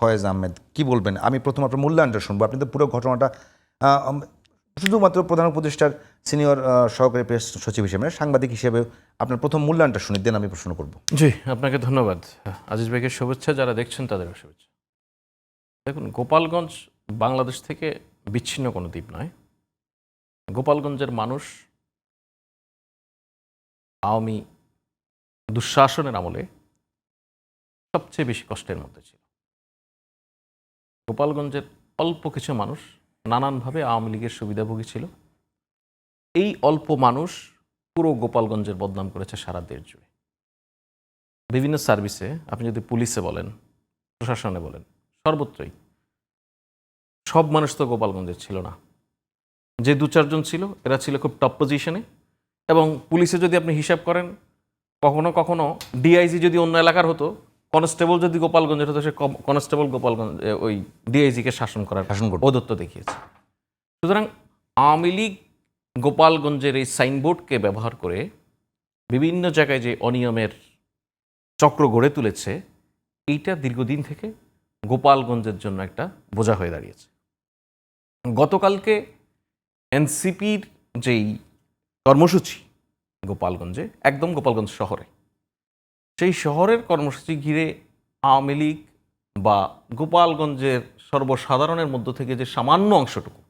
ফয়েজ আহমেদ, কি বলবেন? আমি প্রথম আপনার মূল্যায়নটা শুনবো। আপনি তো পুরো ঘটনাটা শুধুমাত্র প্রধান উপদেষ্টার সিনিয়র সহকারী প্রেস সচিব হিসেবে, সাংবাদিক হিসেবে আপনার প্রথম মূল্যায়নটা শুনি, দেন আমি প্রশ্ন করব। জি, আপনাকে ধন্যবাদ। আজিজ ভাইকে শুভেচ্ছা, যারা দেখছেন তাদেরও শুভেচ্ছা। দেখুন, গোপালগঞ্জ বাংলাদেশ থেকে বিচ্ছিন্ন কোনো দ্বীপ নয়। গোপালগঞ্জের মানুষ আওয়ামী দুঃশাসনের আমলে সবচেয়ে বেশি কষ্টের মধ্যে ছিল। গোপালগঞ্জের অল্প কিছু মানুষ নানানভাবে আওয়ামী লীগের সুবিধাভোগী ছিল। এই অল্প মানুষ পুরো গোপালগঞ্জের বদনাম করেছে সারা দেশ জুড়ে। বিভিন্ন সার্ভিসে, আপনি যদি পুলিশে বলেন, প্রশাসনে বলেন, সর্বত্রই। সব মানুষ তো গোপালগঞ্জের ছিল না। যে 2-4 জন ছিল, এরা ছিল খুব টপ পজিশনে। এবং পুলিশে যদি আপনি হিসাব করেন, কখনো কখনো ডিআইজি যদি অন্য এলাকার হতো, কনস্টেবল যদি গোপালগঞ্জের হতো, সে কনস্টেবল গোপালগঞ্জ ওই ডিআইজিকে শাসন করত, ঔদ্ধত্য দেখিয়েছে। সুতরাং আওয়ামী লীগ গোপালগঞ্জের এই সাইনবোর্ডকে ব্যবহার করে বিভিন্ন জায়গায় যে অনিয়মের চক্র গড়ে তুলেছে, এইটা দীর্ঘদিন থেকে গোপালগঞ্জের জন্য একটা বোঝা হয়ে দাঁড়িয়েছে। গতকালকে এনসিপির যেই কর্মসূচি গোপালগঞ্জে, একদম গোপালগঞ্জ শহরে, সেই শহরের কর্মসূচি ঘিরে আওয়ামী লীগ বা গোপালগঞ্জের সর্বসাধারণের মধ্য থেকে যে সামান্য অংশটুকু,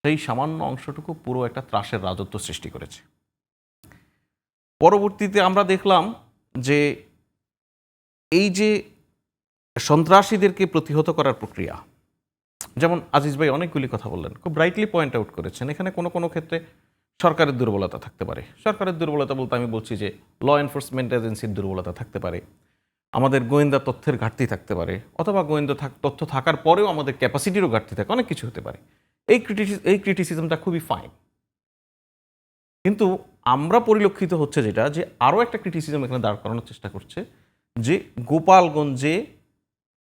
সেই সামান্য অংশটুকু পুরো একটা ত্রাসের রাজত্ব সৃষ্টি করেছে। পরবর্তীতে আমরা দেখলাম যে এই যে সন্ত্রাসীদেরকে প্রতিহত করার প্রক্রিয়া, যেমন আজিজ ভাই অনেকগুলি কথা বললেন, খুব ব্রাইটলি পয়েন্ট আউট করেছেন। এখানে কোনো কোনো ক্ষেত্রে সরকারের দুর্বলতা থাকতে পারে। সরকারের দুর্বলতা বলতে আমি বলছি যে ল এনফোর্সমেন্ট এজেন্সির দুর্বলতা থাকতে পারে, আমাদের গোয়েন্দা তথ্যের ঘাটতি থাকতে পারে, অথবা গোয়েন্দা তথ্য থাকার পরেও আমাদের ক্যাপাসিটিরও ঘাটতি থাকে, অনেক কিছু হতে পারে। এই ক্রিটিসিজমটা খুবই ফাইন। কিন্তু আমরা পরিলক্ষিত হচ্ছে যেটা, যে আরও একটা ক্রিটিসিজম এখানে দাঁড় করানোর চেষ্টা করছে, যে গোপালগঞ্জে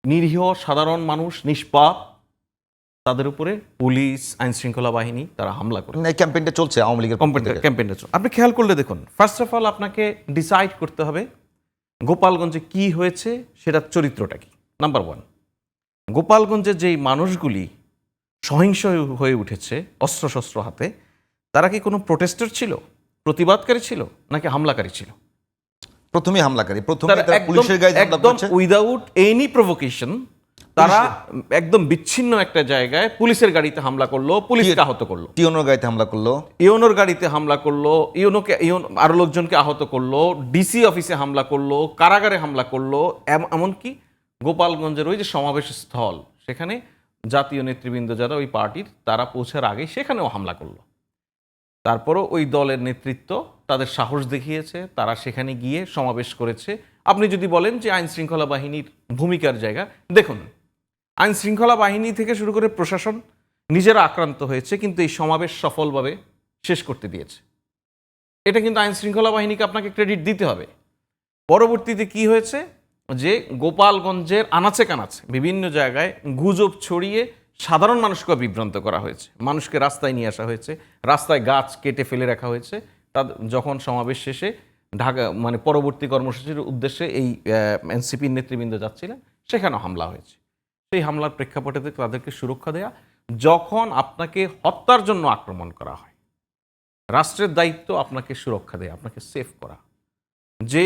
নিরীহ সাধারণ মানুষ, নিষ্পাপ, তাদের উপরে পুলিশ, আইনশৃঙ্খলা বাহিনী তারা হামলা করে। এই ক্যাম্পেইনটা চলছে আওয়ামী লীগের ক্যাম্পেইনটা চলছে। আপনি খেয়াল করলে দেখুন, ফার্স্ট অফ অল আপনাকে ডিসাইড করতে হবে গোপালগঞ্জে কি হয়েছে, সেটার চরিত্রটা কি। নাম্বার 1, গোপালগঞ্জে যেই মানুষগুলি সহিংস হয়ে উঠেছে অস্ত্রশস্ত্র হাতে, তারা কি কোনো প্রোটেস্টার ছিল, প্রতিবাদকারী ছিল, নাকি হামলাকারী ছিল? প্রথমেই হামলাকারী, প্রথমে তারা পুলিশের গায়ে হামলা একদম করেছে উইদাউট এনি প্রভোকেশন। তারা একদম বিচ্ছিন্ন একটা জায়গায় পুলিশের গাড়িতে হামলা করলো, পুলিশকে আহত করলো, টিওনোর গাড়িতে হামলা করলো, ইওনোর গাড়িতে হামলা করলো, আরো লোকজনকে আহত করলো, ডিসি অফিসে হামলা করলো, কারাগারে হামলা করলো, এমনকি গোপালগঞ্জের ওই যে সমাবেশ স্থল, সেখানে জাতীয় নেতৃবৃন্দ যারা ওই পার্টির, তারা পৌঁছার আগে সেখানেও হামলা করলো। তারপরও ওই দলের নেতৃত্ব তাদের সাহস দেখিয়েছে, তারা সেখানে গিয়ে সমাবেশ করেছে। আপনি যদি বলেন যে আইন শৃঙ্খলা বাহিনীর ভূমিকার জায়গা, দেখুন, আইন শৃঙ্খলা বাহিনী থেকে শুরু করে প্রশাসন নিজেরা আক্রান্ত হয়েছে, কিন্তু এই সমাবেশ সফলভাবে শেষ করতে দিয়েছে। এটা কিন্তু আইন শৃঙ্খলা বাহিনীকে আপনাকে ক্রেডিট দিতে হবে। পরবর্তীতে কি হয়েছে, যে গোপালগঞ্জের আনাচে কানাচে বিভিন্ন জায়গায় গুজব ছড়িয়ে সাধারণ মানুষকে বিভ্রান্ত করা হয়েছে, মানুষকে রাস্তায় নিয়ে আসা হয়েছে, রাস্তায় গাছ কেটে ফেলে রাখা হয়েছে। তাদের যখন সমাবেশ শেষে ঢাকা পরবর্তী কর্মসূচির উদ্দেশ্যে এই এনসিপির নেতৃবৃন্দ যাচ্ছিলেন, সেখানেও হামলা হয়েছে। সেই হামলার প্রেক্ষাপটে তাদেরকে সুরক্ষা দেয়া। যখন আপনাকে হত্যার জন্য আক্রমণ করা হয়, রাষ্ট্রের দায়িত্ব আপনাকে সুরক্ষা দেয়া, আপনাকে সেফ করা। যে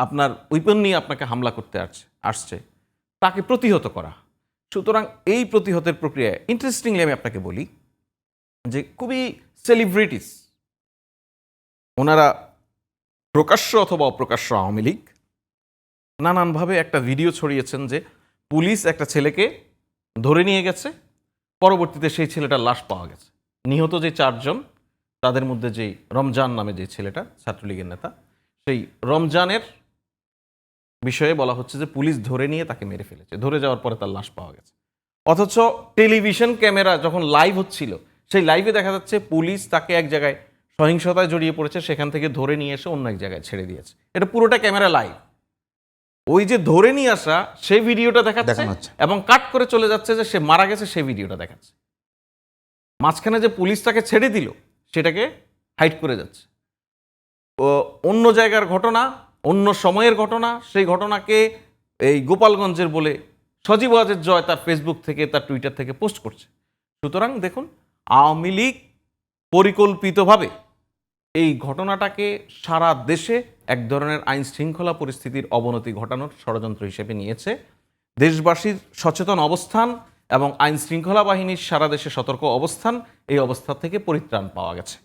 আপনার উইপন নিয়ে আপনাকে হামলা করতে আসছে, তাকে প্রতিহত করা। সুতরাং এই প্রতিহতের প্রক্রিয়ায় ইন্টারেস্টিংলি আমি আপনাকে বলি যে খুবই সেলিব্রিটিস, ওনারা প্রকাশ্য অথবা অপ্রকাশ্য আওয়ামী লীগ, নানানভাবে একটা ভিডিও ছড়িয়েছেন যে পুলিশ একটা ছেলেকে ধরে নিয়ে গেছে, পরবর্তীতে সেই ছেলেটার লাশ পাওয়া গেছে। নিহত যে 4 জন, তাদের মধ্যে যেই রমজান নামে যে ছেলেটা, ছাত্রলীগের নেতা, সেই রমজানের বিষয়ে বলা হচ্ছে যে পুলিশ ধরে নিয়ে তাকে মেরে ফেলেছে, ধরে যাওয়ার পরে তার লাশ পাওয়া গেছে। অথচ টেলিভিশন ক্যামেরা যখন লাইভ হচ্ছিল, সেই লাইভে দেখা যাচ্ছে পুলিশ তাকে এক জায়গায় সহিংসতায় জড়িয়ে পড়েছে, সেখান থেকে ধরে নিয়ে এসে অন্য এক জায়গায় ছেড়ে দিয়েছে। এটা পুরোটা ক্যামেরা লাইভ। ওই যে ধরে নিয়ে আসা সেই ভিডিওটা দেখাচ্ছে এবং কাট করে চলে যাচ্ছে যে সে মারা গেছে, সেই ভিডিওটা দেখাচ্ছে। মাঝখানে যে পুলিশ তাকে ছেড়ে দিল, সেটাকে হাইড করে যাচ্ছে। অন্য জায়গার ঘটনা, অন্য সময়ের ঘটনা, সেই ঘটনাকে এই গোপালগঞ্জের বলে সজীব ওয়াজেদ জয় তার ফেসবুক থেকে তার টুইটার থেকে পোস্ট করছে। সুতরাং দেখুন, আওয়ামী লীগ পরিকল্পিতভাবে এই ঘটনাটাকে সারা দেশে এক ধরনের আইন শৃঙ্খলা পরিস্থিতির অবনতি ঘটানোর ষড়যন্ত্র হিসেবে নিয়েছে। দেশবাসীর সচেতন অবস্থান এবং আইন শৃঙ্খলা বাহিনীর সারা দেশে সতর্ক অবস্থান, এই অবস্থা থেকে পরিত্রাণ পাওয়া গেছে।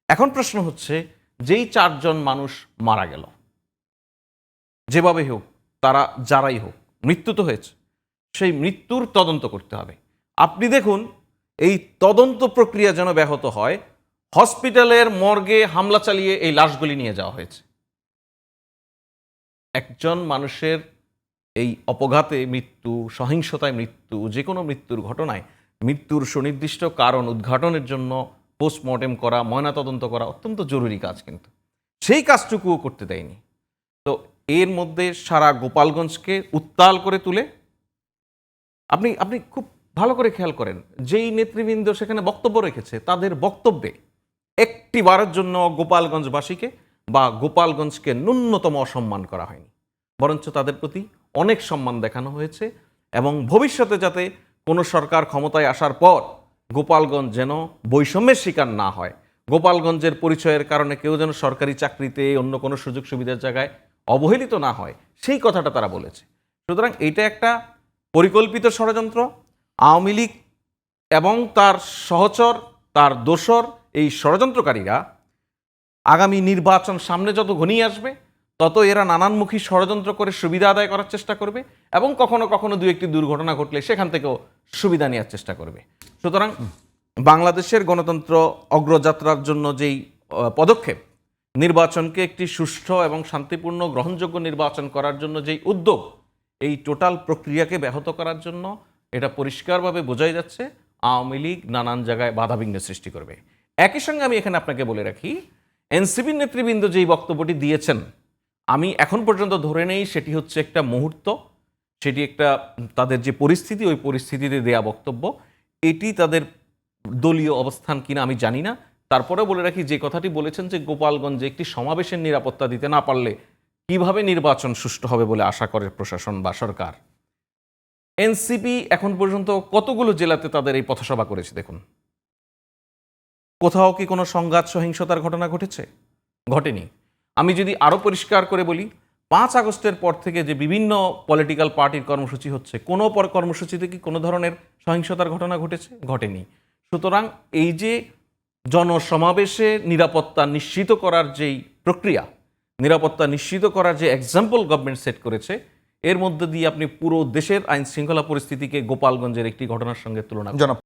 এখন প্রশ্ন হচ্ছে, যেই 4 জন মানুষ মারা গেল, যেভাবে হোক তারা যারাই হোক, মৃত্যু তো হয়েছে, সেই মৃত্যুর তদন্ত করতে হবে। আপনি দেখুন, এই তদন্ত প্রক্রিয়া যেন ব্যাহত হয়। হসপিটালের মর্গে হামলা চালিয়ে এই লাশগুলি নিয়ে যাওয়া হয়েছে। একজন মানুষের এই অপঘাতে মৃত্যু, সহিংসতায় মৃত্যু, যে কোনো মৃত্যুর ঘটনায় মৃত্যুর সুনির্দিষ্ট কারণ উদ্ঘাটনের জন্য পোস্টমর্টেম করা, ময়নাতদন্ত করা অত্যন্ত জরুরি কাজ, কিন্তু সেই কাজটুকুও করতে দেয়নি। তো এর মধ্যে সারা গোপালগঞ্জকে উত্তাল করে তুলে, আপনি খুব ভালো করে খেয়াল করেন, যেই নেতৃবৃন্দ সেখানে বক্তব্য রেখেছে তাদের বক্তব্যে একটি বারের জন্য গোপালগঞ্জবাসীকে বা গোপালগঞ্জকে ন্যূনতম অসম্মান করা হয়নি, বরঞ্চ তাদের প্রতি অনেক সম্মান দেখানো হয়েছে। এবং ভবিষ্যতে যাতে কোনো সরকার ক্ষমতায় আসার পর গোপালগঞ্জ যেন বৈষম্যের শিকার না হয়, গোপালগঞ্জের পরিচয়ের কারণে কেউ যেন সরকারি চাকরিতে, অন্য কোনো সুযোগ সুবিধার জায়গায় অবহেলিত না হয়, সেই কথাটা তারা বলেছে। সুতরাং এটা একটা পরিকল্পিত ষড়যন্ত্র। আওয়ামী লীগ এবং তার সহচর, তার দোসর, এই ষড়যন্ত্রকারীরা আগামী নির্বাচন সামনে যত ঘনিয়ে আসবে তত এরা নানানমুখী ষড়যন্ত্র করে সুবিধা আদায় করার চেষ্টা করবে, এবং কখনো কখনো দু একটি দুর্ঘটনা ঘটলে সেখান থেকেও সুবিধা নেওয়ার চেষ্টা করবে। সুতরাং বাংলাদেশের গণতন্ত্র অগ্রযাত্রার জন্য যেই পদক্ষেপ, নির্বাচনকে একটি সুষ্ঠু এবং শান্তিপূর্ণ গ্রহণযোগ্য নির্বাচন করার জন্য যেই উদ্যোগ, এই টোটাল প্রক্রিয়াকে ব্যাহত করার জন্য এটা পরিষ্কারভাবে বোঝাই যাচ্ছে আওয়ামী লীগ নানান জায়গায় বাধাবিঘ্ন সৃষ্টি করবে। একই সঙ্গে আমি এখানে আপনাকে বলে রাখি, এনসিপির নেতৃবৃন্দ যেই বক্তব্যটি দিয়েছেন, আমি এখন পর্যন্ত ধরে নেই সেটি হচ্ছে একটা মুহূর্ত, সেটি একটা তাদের যে পরিস্থিতি, ওই পরিস্থিতিতে দেয়া বক্তব্য, এটি তাদের দলীয় অবস্থান কিনা আমি জানি না। তারপরে বলে রাখি, যে কথাটি বলেছেন যে গোপালগঞ্জে একটি সমাবেশের নিরাপত্তা দিতে না পারলে কিভাবে নির্বাচন সুষ্ঠু হবে বলে আশা করে প্রশাসন বা সরকার, এনসিপি এখন পর্যন্ত কতগুলো জেলাতে তাদের এই পথসভা করেছে দেখুন। কোথাও কি কোনো সংঘাত সহিংসতার ঘটনা ঘটেছে? ঘটেনি। আমি যদি আরও পরিষ্কার করে বলি, 5 আগস্টের পর থেকে যে বিভিন্ন পলিটিক্যাল পার্টির কর্মসূচি হচ্ছে, কোনো কর্মসূচিতে কি কোনো ধরনের সহিংসতার ঘটনা ঘটেছে? ঘটেনি। সুতরাং এই যে জনসমাবেশে নিরাপত্তা নিশ্চিত করার যেই প্রক্রিয়া, নিরাপত্তা নিশ্চিত করার যে এক্সাম্পল গভর্নমেন্ট সেট করেছে, এর মধ্যে দিয়ে আপনি পুরো দেশের আইন শৃঙ্খলা পরিস্থিতিকে গোপালগঞ্জের একটি ঘটনার সঙ্গে তুলনা জনাব